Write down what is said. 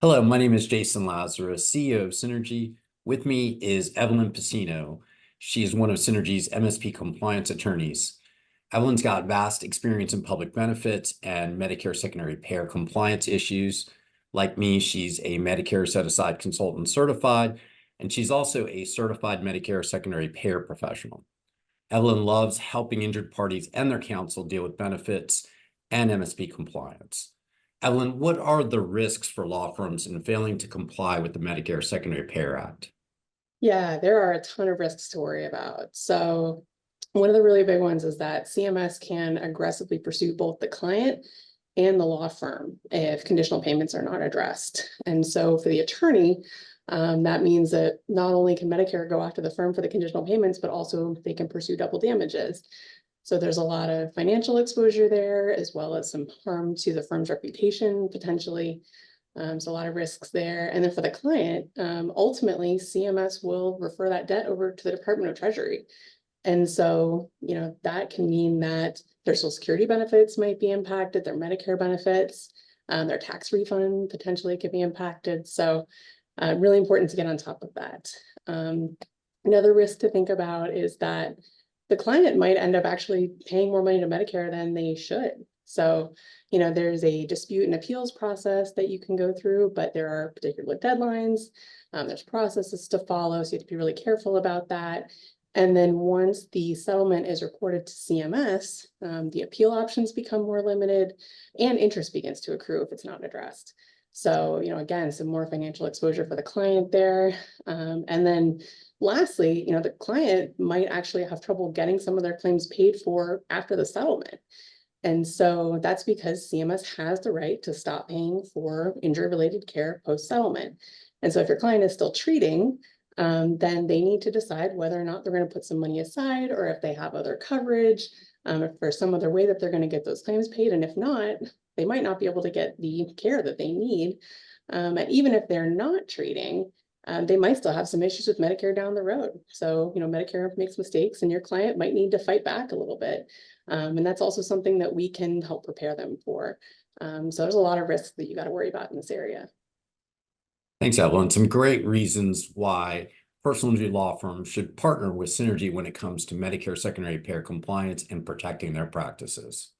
Hello, my name is Jason Lazarus, CEO of Synergy. With me is Evelyn Pacino. She is one of Synergy's MSP compliance attorneys. Evelyn's got vast experience in public benefits and Medicare secondary payer compliance issues. Like me, she's a Medicare set-aside consultant certified, and she's also a certified Medicare secondary payer professional. Evelyn loves helping injured parties and their counsel deal with benefits and MSP compliance. Evelyn, what are the risks for law firms in failing to comply with the Medicare Secondary Payer Act? Yeah, there are a ton of risks to worry about. So one of the really big ones is that CMS can aggressively pursue both the client and the law firm if conditional payments are not addressed. And so for the attorney, that means that not only can Medicare go after the firm for the conditional payments, but also they can pursue double damages. So there's a lot of financial exposure there, as well as some harm to the firm's reputation, potentially. So a lot of risks there. And then for the client, ultimately, CMS will refer that debt over to the Department of Treasury. And so, that can mean that their Social Security benefits might be impacted, their Medicare benefits, their tax refund potentially could be impacted. So really important to get on top of that. Another risk to think about is that the client might end up actually paying more money to Medicare than they should. So, there's a dispute and appeals process that you can go through, but there are particular deadlines. There's processes to follow, so you have to be really careful about that. And then once the settlement is reported to CMS, the appeal options become more limited and interest begins to accrue if it's not addressed. So, again, some more financial exposure for the client there. And then lastly, the client might actually have trouble getting some of their claims paid for after the settlement. And so that's because CMS has the right to stop paying for injury-related care post-settlement. And so if your client is still treating, then they need to decide whether or not they're going to put some money aside, or if they have other coverage, if there's some other way that they're going to get those claims paid. And if not, they might not be able to get the care that they need. And even if they're not treating, they might still have some issues with Medicare down the road. So, Medicare makes mistakes and your client might need to fight back a little bit. And that's also something that we can help prepare them for. So there's a lot of risks that you got to worry about in this area. Thanks, Evelyn. Some great reasons why personal injury law firms should partner with Synergy when it comes to Medicare secondary payer compliance and protecting their practices.